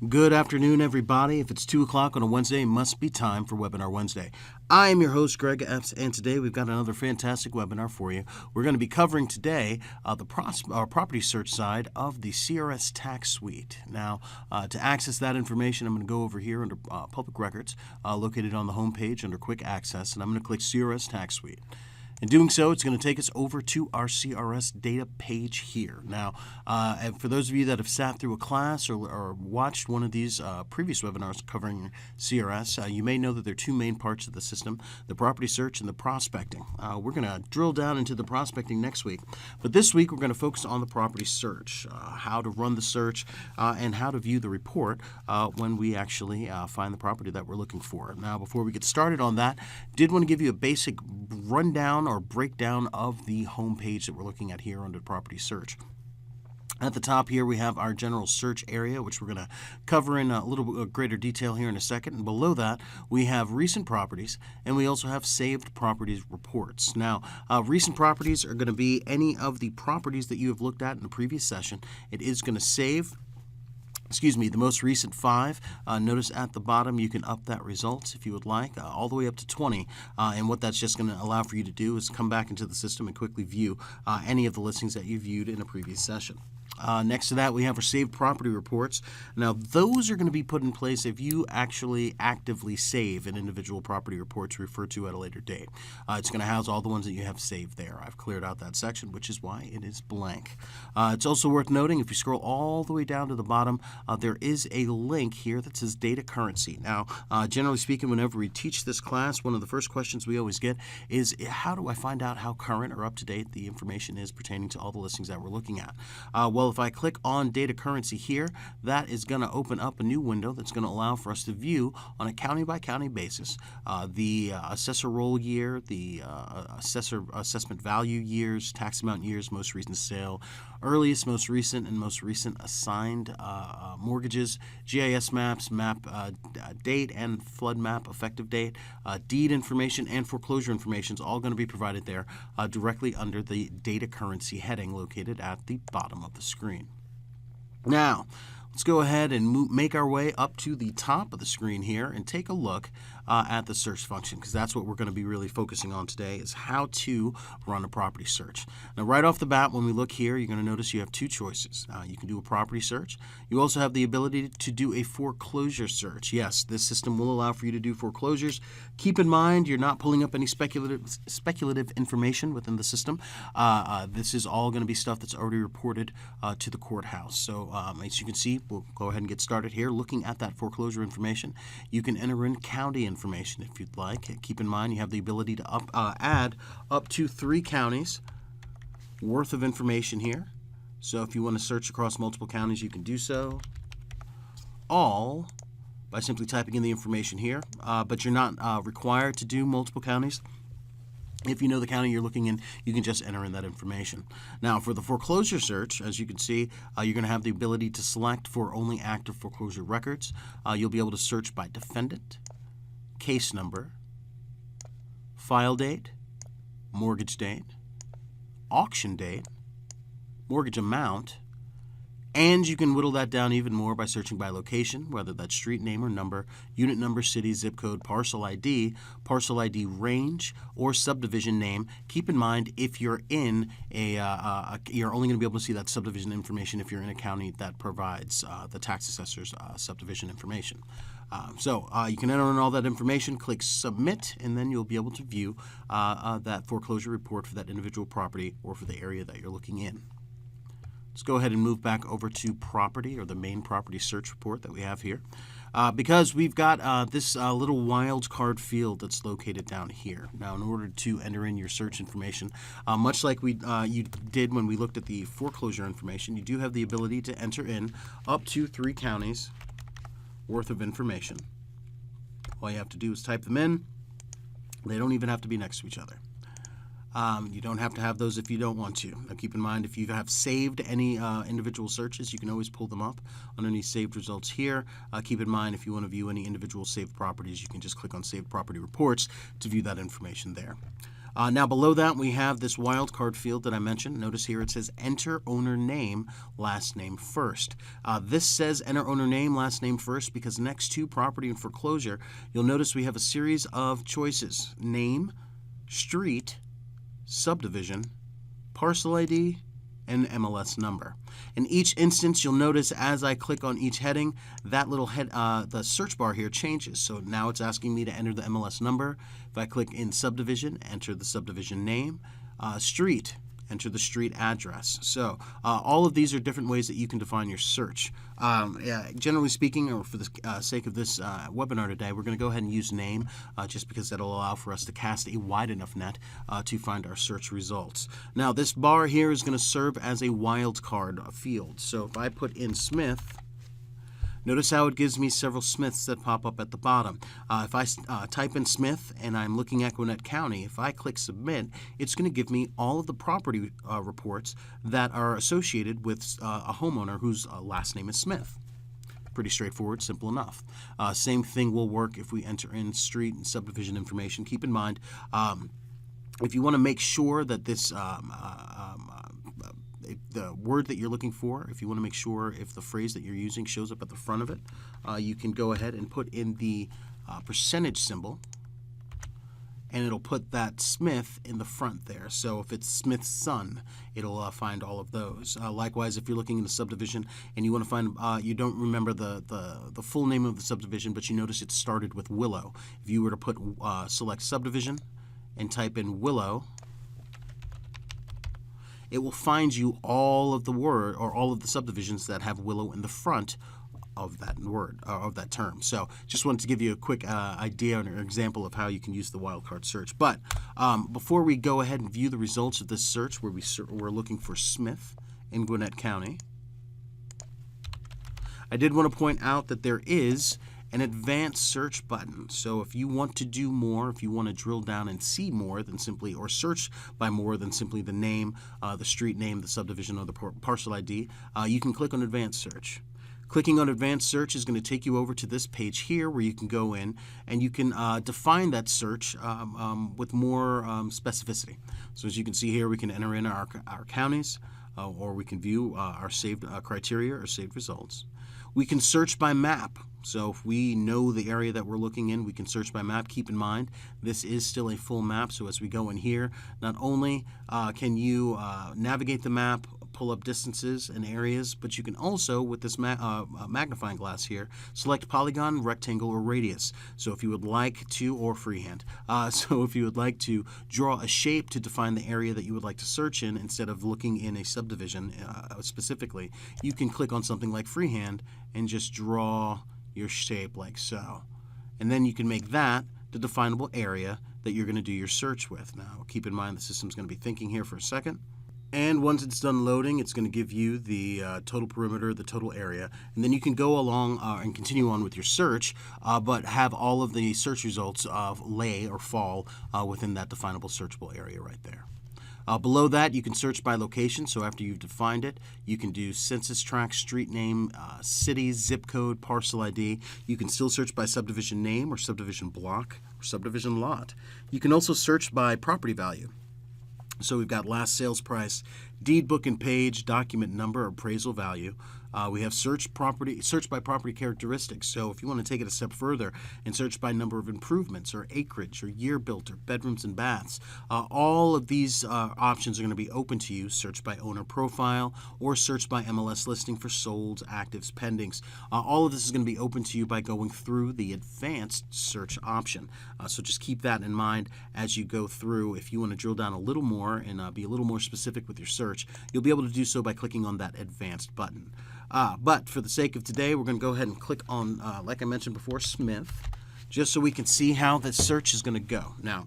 Good afternoon, everybody. If it's 2 o'clock on a Wednesday, it must be time for Webinar Wednesday. I am your host, Greg Epps, and today we've got another fantastic webinar for you. We're going to be covering today the property search side of the CRS Tax Suite. Now, to access that information, I'm going to go over here under Public Records, located on the home page under Quick Access, and I'm going to click CRS Tax Suite. In doing so, it's going to take us over to our CRS data page here. Now, and for those of you that have sat through a class or watched one of these previous webinars covering CRS, you may know that there are two main parts of the system, the property search and the prospecting. We're going to drill down into the prospecting next week, but this week we're going to focus on the property search, how to run the search, and how to view the report when we actually find the property that we're looking for. Now, before we get started on that, did want to give you a basic rundown or breakdown of the home page that we're looking at here under property search. At the top here, we have our general search area, which we're going to cover in a little greater detail here in a second. And below that, we have recent properties, and we also have saved properties reports. Now, recent properties are going to be any of the properties that you have looked at in the previous session. It is going to save the most recent 5. Notice at the bottom you can up that result if you would like, all the way up to 20. And what that's just going to allow for you to do is come back into the system and quickly view any of the listings that you viewed in a previous session. Next to that, we have our saved property reports. Now, those are going to be put in place if you actually actively save an individual property report to refer to at a later date. It's going to house all the ones that you have saved there. I've cleared out that section, which is why it is blank. It's also worth noting, if you scroll all the way down to the bottom, there is a link here that says data currency. Now, generally speaking, whenever we teach this class, one of the first questions we always get is, how do I find out how current or up to date the information is pertaining to all the listings that we're looking at? Well, if I click on data currency here, that is going to open up a new window that's going to allow for us to view on a county by county basis the assessor roll year, the assessor assessment value years, tax amount years, most recent sale, earliest, most recent, and most recent assigned mortgages, GIS maps, map date and flood map effective date, deed information, and foreclosure information is all going to be provided there directly under the data currency heading located at the bottom of the screen. Now, let's go ahead and make our way up to the top of the screen here and take a look at the search function, because that's what we're going to be really focusing on today, is how to run a property search. Now, right off the bat, when we look here, you're going to notice you have two choices. You can do a property search. You also have the ability to do a foreclosure search. Yes, this system will allow for you to do foreclosures. Keep in mind, you're not pulling up any speculative information within the system. This is all going to be stuff that's already reported to the courthouse. So as you can see, we'll go ahead and get started here. Looking at that foreclosure information, you can enter in county information if you'd like. Keep in mind, you have the ability to add up to 3 counties worth of information here. So if you want to search across multiple counties, you can do so, all by simply typing in the information here, but you're not required to do multiple counties. If you know the county you're looking in, you can just enter in that information. Now, for the foreclosure search, as you can see, you're going to have the ability to select for only active foreclosure records. You'll be able to search by defendant, case number, file date, mortgage date, auction date, mortgage amount, and you can whittle that down even more by searching by location, whether that's street name or number, unit number, city, zip code, parcel ID range, or subdivision name. Keep in mind, if you're in you're only going to be able to see that subdivision information if you're in a county that provides the tax assessor's subdivision information. So you can enter in all that information, click submit, and then you'll be able to view that foreclosure report for that individual property or for the area that you're looking in. Let's go ahead and move back over to property, or the main property search report that we have here, because we've got this little wildcard field that's located down here. Now, in order to enter in your search information, much like you did when we looked at the foreclosure information, you do have the ability to enter in up to 3 counties worth of information. All you have to do is type them in. They don't even have to be next to each other. You don't have to have those if you don't want to. Now, keep in mind, if you have saved any individual searches, you can always pull them up underneath saved results here. Keep in mind, if you want to view any individual saved properties, you can just click on saved property reports to view that information there. Now below that we have this wildcard field that I mentioned. Notice here it says enter owner name, last name first. This says enter owner name, last name first because next to property and foreclosure, you'll notice we have a series of choices: name, street, subdivision, parcel ID, and MLS number. In each instance, you'll notice as I click on each heading, that little the search bar here changes. So now it's asking me to enter the MLS number. If I click in subdivision, enter the subdivision name. Street, enter the street address. So all of these are different ways that you can define your search. Generally speaking, or for the sake of this webinar today, we're going to go ahead and use name just because that'll allow for us to cast a wide enough net to find our search results. Now this bar here is going to serve as a wildcard field. So if I put in Smith, notice how it gives me several Smiths that pop up at the bottom. If I type in Smith and I'm looking at Gwinnett County, if I click Submit, it's going to give me all of the property reports that are associated with a homeowner whose last name is Smith. Pretty straightforward, simple enough. Same thing will work if we enter in street and subdivision information. Keep in mind, if you want to make sure that this the word that you're looking for, if you want to make sure if the phrase that you're using shows up at the front of it, you can go ahead and put in the percentage symbol, and it'll put that Smith in the front there. So if it's Smith's son, it'll find all of those. Likewise, if you're looking in the subdivision and you want to find, you don't remember the full name of the subdivision, but you notice it started with Willow. If you were to put select subdivision and type in Willow, it will find you all of the word or all of the subdivisions that have Willow in the front of that word of that term. So just wanted to give you a quick idea or example of how you can use the wildcard search. But before we go ahead and view the results of this search, where we're looking for Smith in Gwinnett County, I did want to point out that there is an advanced search button. So if you want to do more, if you want to drill down and see more than simply, or search by more than simply the name, the street name, the subdivision, or the parcel ID, you can click on advanced search. Clicking on advanced search is going to take you over to this page here where you can go in and you can define that search with more specificity. So as you can see here, we can enter in our counties, or we can view our saved criteria or saved results. We can search by map. So if we know the area that we're looking in, we can search by map. Keep in mind, this is still a full map. So as we go in here, not only can you navigate the map, pull up distances and areas, but you can also, with this magnifying glass here, select polygon, rectangle, or radius. So if you would like to, or freehand, so if you would like to draw a shape to define the area that you would like to search in, instead of looking in a subdivision specifically, you can click on something like freehand and just draw your shape like so. And then you can make that the definable area that you're going to do your search with. Now, keep in mind the system's going to be thinking here for a second. And once it's done loading, it's going to give you the total perimeter, the total area, and then you can go along and continue on with your search, but have all of the search results lay or fall within that definable searchable area right there. Below that, you can search by location. So after you've defined it, you can do census tract, street name, city, zip code, parcel ID. You can still search by subdivision name or subdivision block or subdivision lot. You can also search by property value. So we've got last sales price, deed book and page, document number, appraisal value. We have search by property characteristics. So if you want to take it a step further and search by number of improvements or acreage or year built or bedrooms and baths, all of these options are going to be open to you. Search by owner profile or search by MLS listing for solds, actives, pendings. All of this is going to be open to you by going through the advanced search option. So just keep that in mind as you go through. If you want to drill down a little more and be a little more specific with your search, you'll be able to do so by clicking on that advanced button. But for the sake of today, we're going to go ahead and click on, like I mentioned before, Smith, just so we can see how the search is going to go. Now,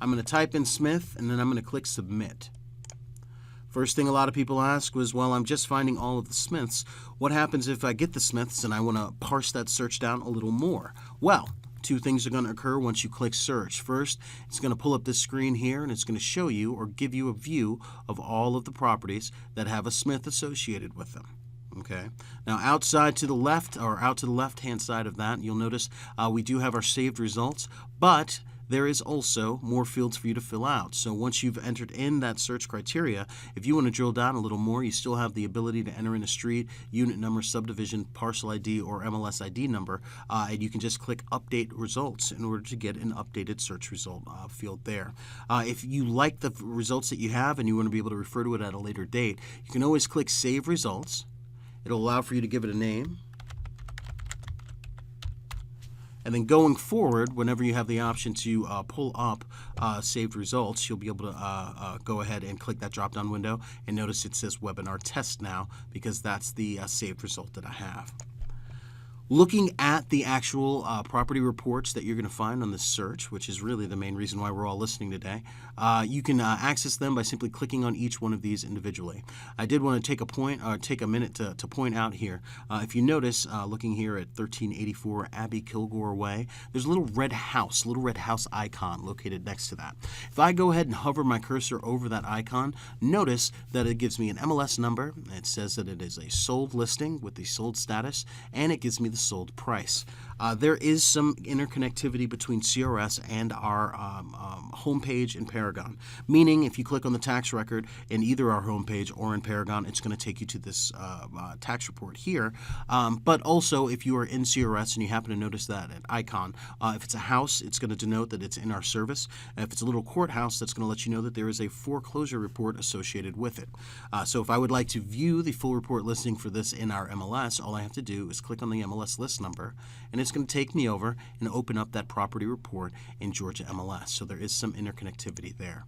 I'm going to type in Smith, and then I'm going to click Submit. First thing a lot of people ask was, well, I'm just finding all of the Smiths. What happens if I get the Smiths and I want to parse that search down a little more? Well, two things are going to occur once you click search. First, it's going to pull up this screen here and it's going to show you or give you a view of all of the properties that have a Smith associated with them. Okay. Now outside to the left, or out to the left-hand side of that, you'll notice we do have our saved results, but there is also more fields for you to fill out. So once you've entered in that search criteria, if you want to drill down a little more, you still have the ability to enter in a street, unit number, subdivision, parcel ID, or MLS ID number, and you can just click Update Results in order to get an updated search result field there. If you like the results that you have and you want to be able to refer to it at a later date, you can always click Save Results. It'll allow for you to give it a name. And then going forward, whenever you have the option to pull up saved results, you'll be able to go ahead and click that drop-down window, and notice it says Webinar Test now, because that's the saved result that I have. Looking at the actual property reports that you're going to find on this search, which is really the main reason why we're all listening today, you can access them by simply clicking on each one of these individually. I did want to take a minute to point out here. If you notice, looking here at 1384 Abbey Kilgore Way, there's a little red house icon located next to that. If I go ahead and hover my cursor over that icon, notice that it gives me an MLS number. It says that it is a sold listing with the sold status, and it gives me the sold price. There is some interconnectivity between CRS and our homepage in Paragon, meaning if you click on the tax record in either our homepage or in Paragon, it's going to take you to this tax report here. But also, if you are in CRS and you happen to notice that icon, if it's a house, it's going to denote that it's in our service. If it's a little courthouse, that's going to let you know that there is a foreclosure report associated with it. So if I would like to view the full report listing for this in our MLS, all I have to do is click on the MLS list number, and it's going to take me over and open up that property report in Georgia MLS. So there is some interconnectivity there.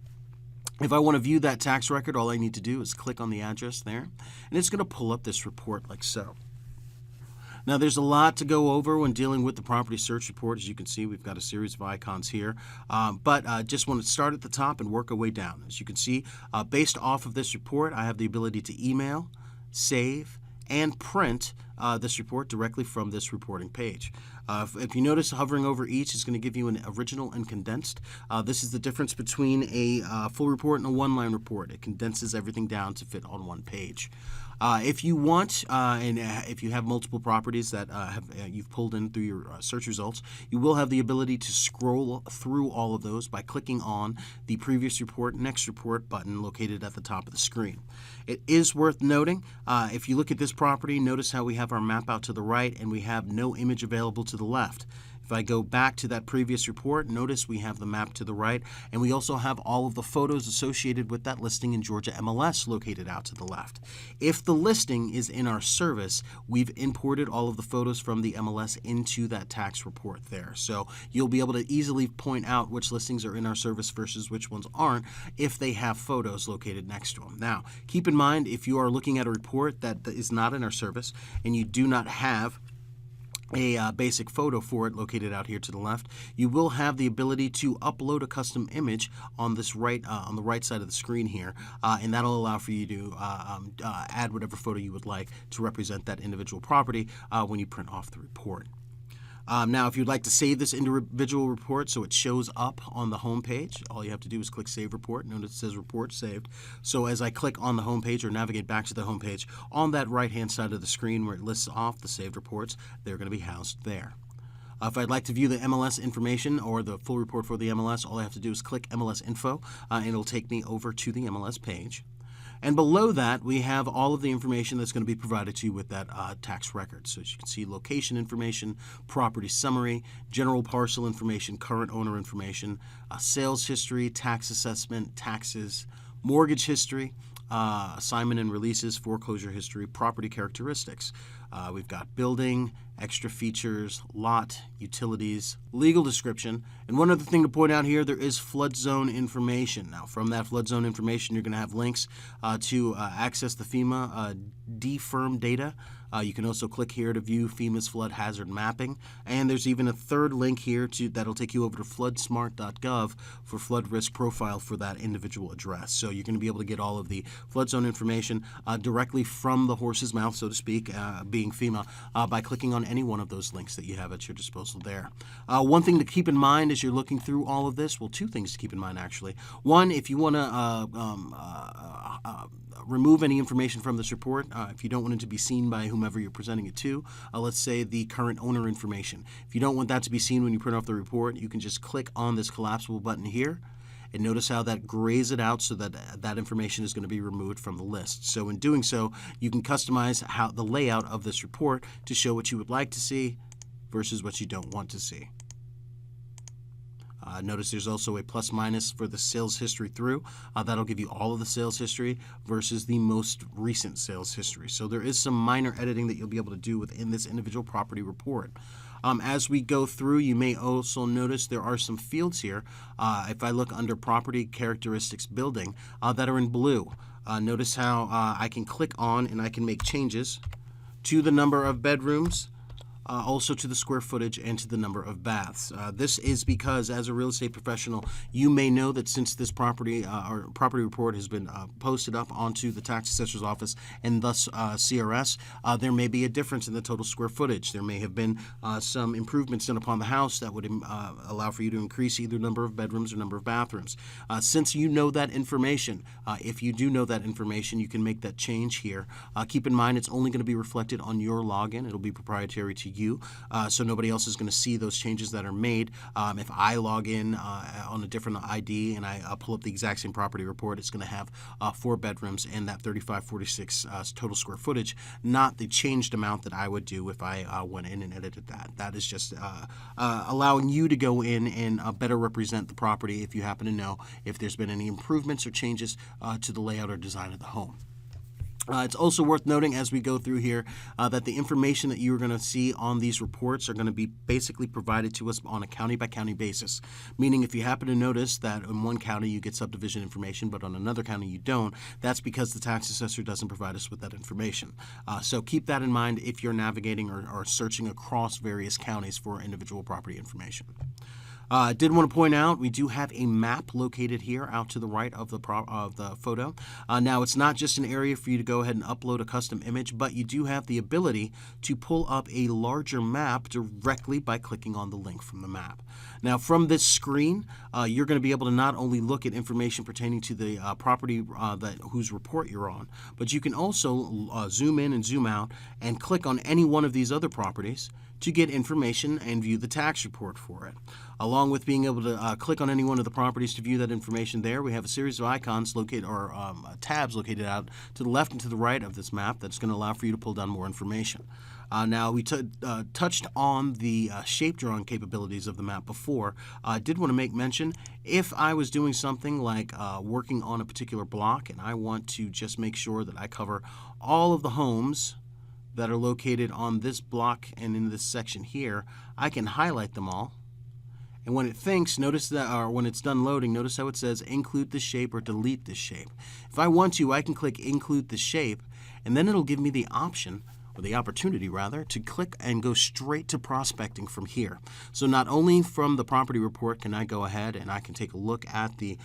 If I want to view that tax record, all I need to do is click on the address there, and it's going to pull up this report like so. Now, there's a lot to go over when dealing with the property search report. As you can see, we've got a series of icons here, but just want to start at the top and work our way down. As you can see, based off of this report, I have the ability to email, save, and print this report directly from this reporting page. If you notice, hovering over each is going to give you an original and condensed. This is the difference between a full report and a one-line report. It condenses everything down to fit on one page. If you want, and if you have multiple properties that you've pulled in through your search results, you will have the ability to scroll through all of those by clicking on the Previous Report, Next Report button located at the top of the screen. It is worth noting, if you look at this property, notice how we have our map out to the right and we have no image available to the left. If I go back to that previous report, notice we have the map to the right, and we also have all of the photos associated with that listing in Georgia MLS located out to the left. If the listing is in our service, we've imported all of the photos from the MLS into that tax report there. So you'll be able to easily point out which listings are in our service versus which ones aren't if they have photos located next to them. Now, keep in mind, if you are looking at a report that is not in our service and you do not have a basic photo for it located out here to the left, you will have the ability to upload a custom image on this on the right side of the screen here, and that'll allow for you to add whatever photo you would like to represent that individual property when you print off the report. Now, if you'd like to save this individual report so it shows up on the home page, all you have to do is click Save Report. Notice it says Report Saved. So as I click on the home page or navigate back to the home page, on that right-hand side of the screen where it lists off the saved reports, they're going to be housed there. If I'd like to view the MLS information or the full report for the MLS, all I have to do is click MLS Info, and it'll take me over to the MLS page. And below that, we have all of the information that's going to be provided to you with that tax record. So as you can see, location information, property summary, general parcel information, current owner information, sales history, tax assessment, taxes, mortgage history, assignment and releases, foreclosure history, property characteristics. We've got building, extra features, lot, utilities, legal description, and one other thing to point out here, there is flood zone information. Now, from that flood zone information, you're going to have links to access the FEMA DFIRM data. You can also click here to view FEMA's flood hazard mapping, and there's even a third link here that'll take you over to floodsmart.gov for flood risk profile for that individual address. So you're going to be able to get all of the flood zone information directly from the horse's mouth, so to speak, being FEMA, by clicking on any one of those links that you have at your disposal there. One thing to keep in mind as you're looking through all of this, well, two things to keep in mind actually. One, if you want to remove any information from this report, if you don't want it to be seen by whomever you're presenting it to, let's say the current owner information. If you don't want that to be seen when you print off the report, you can just click on this collapsible button here, and notice how that grays it out so that that information is going to be removed from the list. So in doing so, you can customize how the layout of this report to show what you would like to see versus what you don't want to see. Notice there's also a plus minus for the sales history through. That'll give you all of the sales history versus the most recent sales history. So there is some minor editing that you'll be able to do within this individual property report. As we go through, you may also notice there are some fields here. If I look under Property Characteristics Building, that are in blue. Notice how I can click on and I can make changes to the number of bedrooms, also to the square footage and to the number of baths. This is because as a real estate professional, you may know that since this property or property report has been posted up onto the tax assessor's office and thus CRS, there may be a difference in the total square footage. There may have been some improvements done upon the house that would allow for you to increase either number of bedrooms or number of bathrooms. Since you know that information, if you do know that information, you can make that change here. Keep in mind it's only going to be reflected on your login. It'll be proprietary to you, so nobody else is going to see those changes that are made. If I log in on a different ID and I pull up the exact same property report, it's going to have 4 bedrooms and that 3546 total square footage, not the changed amount that I would do if I went in and edited that. That is just allowing you to go in and better represent the property if you happen to know if there's been any improvements or changes to the layout or design of the home. It's also worth noting as we go through here that the information that you're going to see on these reports are going to be basically provided to us on a county-by-county basis, meaning if you happen to notice that in one county you get subdivision information but on another county you don't, that's because the tax assessor doesn't provide us with that information. So keep that in mind if you're navigating or searching across various counties for individual property information. I did want to point out we do have a map located here out to the right of the photo. Now it's not just an area for you to go ahead and upload a custom image, but you do have the ability to pull up a larger map directly by clicking on the link from the map. Now from this screen, you're going to be able to not only look at information pertaining to the property whose report you're on, but you can also zoom in and zoom out and click on any one of these other properties to get information and view the tax report for it. Along with being able to click on any one of the properties to view that information there, we have a series of icons located, or tabs located out to the left and to the right of this map that's going to allow for you to pull down more information. Now, we touched on the shape drawing capabilities of the map before. I did want to make mention, if I was doing something like working on a particular block and I want to just make sure that I cover all of the homes that are located on this block and in this section here, I can highlight them all. And when it thinks, notice that, or when it's done loading, notice how it says include this shape or delete this shape. If I want to, I can click include the shape, and then it'll give me the option, or the opportunity rather, to click and go straight to prospecting from here. So not only from the property report can I go ahead and I can take a look at the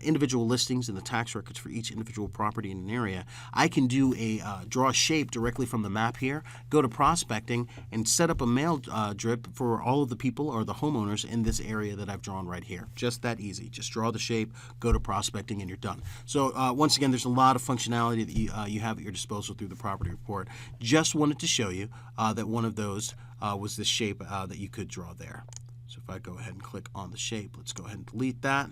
individual listings and the tax records for each individual property in an area, I can do a draw a shape directly from the map here, go to prospecting, and set up a mail drip for all of the people or the homeowners in this area that I've drawn right here. Just that easy. Just draw the shape, go to prospecting, and you're done. So once again, there's a lot of functionality that you have at your disposal through the property report. Just wanted to show you that one of those was the shape that you could draw there. So if I go ahead and click on the shape, let's go ahead and delete that,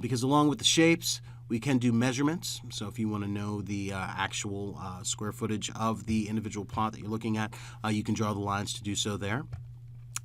because along with the shapes we can do measurements. So if you want to know the actual square footage of the individual plot that you're looking at, you can draw the lines to do so there.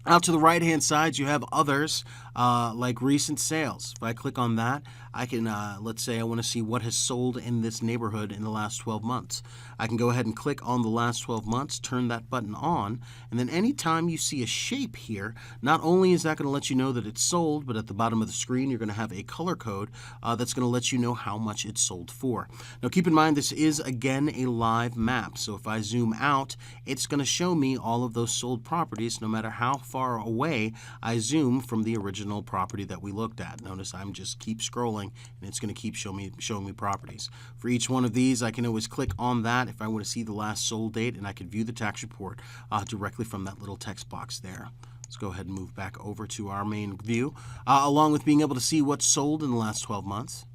Out to the right-hand side, you have others like recent sales. If I click on that, I can, let's say I want to see what has sold in this neighborhood in the last 12 months. I can go ahead and click on the last 12 months, turn that button on, and then anytime you see a shape here, not only is that going to let you know that it's sold, but at the bottom of the screen, you're going to have a color code that's going to let you know how much it's sold for. Now, keep in mind, this is, again, a live map. So if I zoom out, it's going to show me all of those sold properties, no matter how far away I zoom from the original property that we looked at. Notice I'm just keep scrolling, and it's going to keep showing me properties. For each one of these, I can always click on that if I want to see the last sold date, and I can view the tax report directly from that little text box there. Let's go ahead and move back over to our main view. Along with being able to see what's sold in the last 12 months,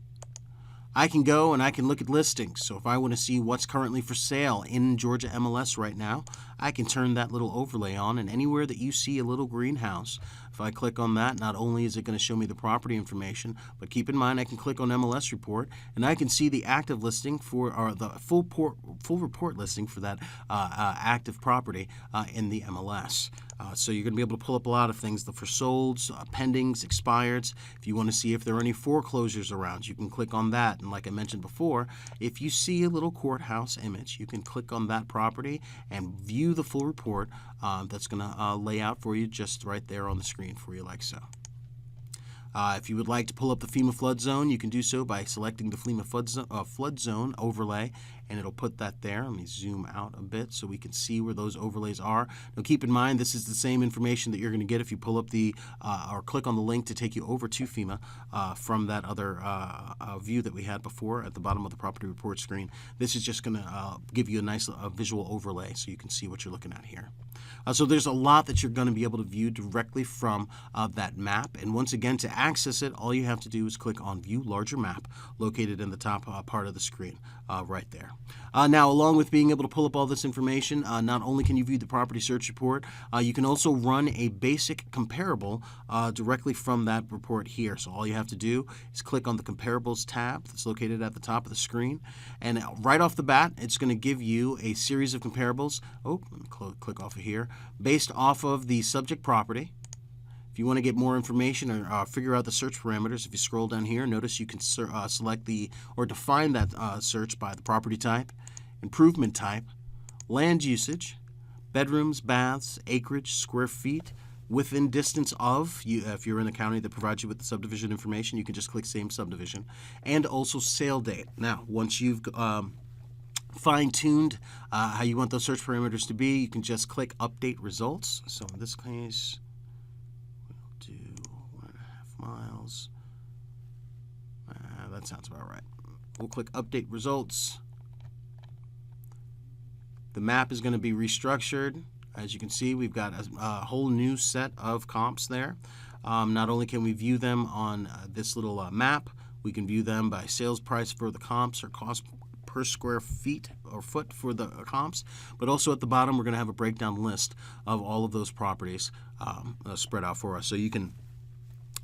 I can go and I can look at listings. So if I want to see what's currently for sale in Georgia MLS right now, I can turn that little overlay on, and anywhere that you see a little greenhouse, if I click on that, not only is it going to show me the property information, but keep in mind I can click on MLS Report, and I can see the active listing for, or the full report listing for that active property in the MLS. So you're going to be able to pull up a lot of things, the for solds, pendings, expireds. If you want to see if there are any foreclosures around, you can click on that. And like I mentioned before, if you see a little courthouse image, you can click on that property and view the full report that's going to lay out for you just right there on the screen for you like so. If you would like to pull up the FEMA flood zone, you can do so by selecting the FEMA flood zone overlay, and it'll put that there. Let me zoom out a bit so we can see where those overlays are. Now keep in mind, this is the same information that you're going to get if you pull up the or click on the link to take you over to FEMA from that other view that we had before at the bottom of the property report screen. This is just going to give you a nice visual overlay so you can see what you're looking at here. So there's a lot that you're going to be able to view directly from that map. And once again, to access it, all you have to do is click on View Larger Map, located in the top part of the screen right there. Now, along with being able to pull up all this information, not only can you view the property search report, you can also run a basic comparable directly from that report here. So all you have to do is click on the Comparables tab that's located at the top of the screen. And right off the bat, it's going to give you a series of comparables. Oh, let me click off of here. Based off of the subject property. If you want to get more information or figure out the search parameters, if you scroll down here, notice you can select the or define that search by the property type, improvement type, land usage, bedrooms, baths, acreage, square feet, within distance of. If you're in the county that provides you with the subdivision information, you can just click same subdivision, and also sale date. Now, once you've fine-tuned how you want those search parameters to be, you can just click Update Results. So in this case, we'll do 1.5 miles. That sounds about right. We'll click Update Results. The map is going to be restructured. As you can see, we've got a whole new set of comps there. Not only can we view them on this little map, we can view them by sales price for the comps or cost per square feet or foot for the comps, but also at the bottom we're going to have a breakdown list of all of those properties spread out for us. So you can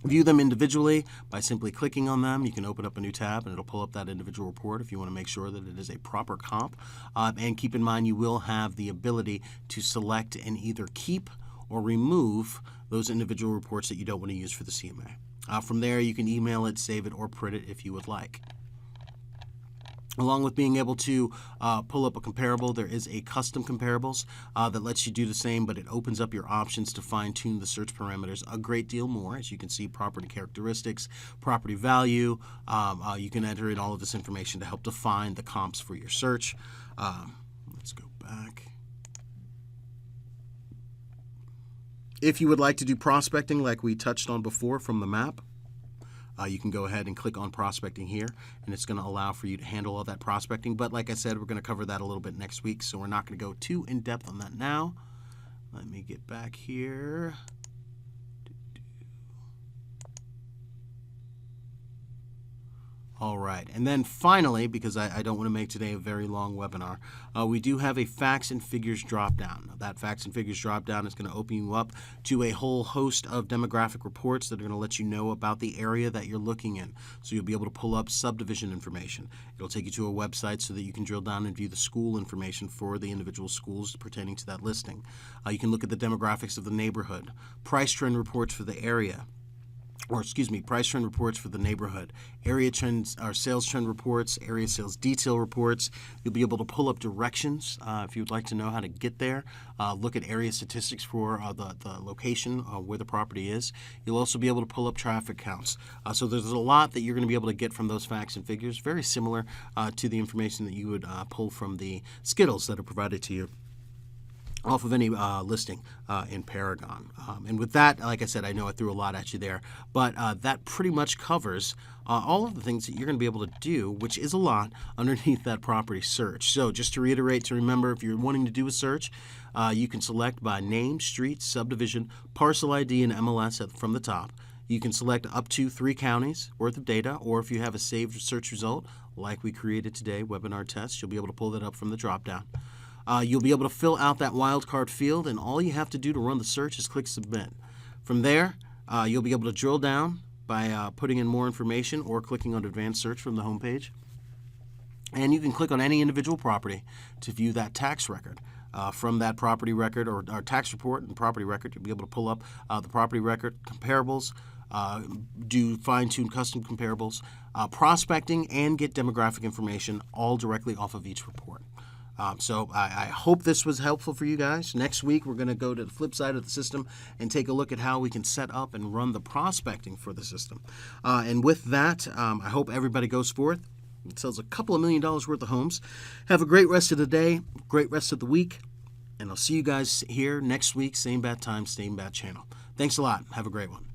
view them individually by simply clicking on them. You can open up a new tab and it'll pull up that individual report if you want to make sure that it is a proper comp. And keep in mind, you will have the ability to select and either keep or remove those individual reports that you don't want to use for the CMA. From there, you can email it, save it, or print it if you would like. Along with being able to pull up a comparable, there is a custom comparables that lets you do the same, but it opens up your options to fine-tune the search parameters a great deal more. As you can see, property characteristics, property value, you can enter in all of this information to help define the comps for your search. Let's go back. If you would like to do prospecting like we touched on before from the map, you can go ahead and click on prospecting here, and it's going to allow for you to handle all that prospecting. But like I said, we're going to cover that a little bit next week, so we're not going to go too in-depth on that now. Let me get back here. All right, and then finally, because I don't want to make today a very long webinar, we do have a facts and figures drop-down. Now, that facts and figures drop-down is going to open you up to a whole host of demographic reports that are going to let you know about the area that you're looking in. So you'll be able to pull up subdivision information. It'll take you to a website so that you can drill down and view the school information for the individual schools pertaining to that listing. You can look at the demographics of the neighborhood, price trend reports for the area, price trend reports for the neighborhood, area trends or sales trend reports, area sales detail reports. You'll be able to pull up directions if you'd like to know how to get there. Look at area statistics for the location where the property is. You'll also be able to pull up traffic counts. So there's a lot that you're going to be able to get from those facts and figures, very similar to the information that you would pull from the Skittles that are provided to you off of any listing in Paragon. And with that, like I said, I know I threw a lot at you there, but that pretty much covers all of the things that you're going to be able to do, which is a lot, underneath that property search. So just to reiterate, to remember, if you're wanting to do a search, you can select by name, street, subdivision, parcel ID, and MLS from the top. You can select up to 3 counties worth of data, or if you have a saved search result, like we created today, webinar test, you'll be able to pull that up from the drop-down. You'll be able to fill out that wildcard field, and all you have to do to run the search is click Submit. From there, you'll be able to drill down by putting in more information or clicking on Advanced Search from the homepage. And you can click on any individual property to view that tax record. From that property record or tax report and property record, you'll be able to pull up the property record, comparables, do fine-tune custom comparables, prospecting, and get demographic information all directly off of each report. So I hope this was helpful for you guys. Next week, we're going to go to the flip side of the system and take a look at how we can set up and run the prospecting for the system. And with that, I hope everybody goes forth and sells a couple of $1 million worth of homes. Have a great rest of the day, great rest of the week, and I'll see you guys here next week, same bat time, same bat channel. Thanks a lot. Have a great one.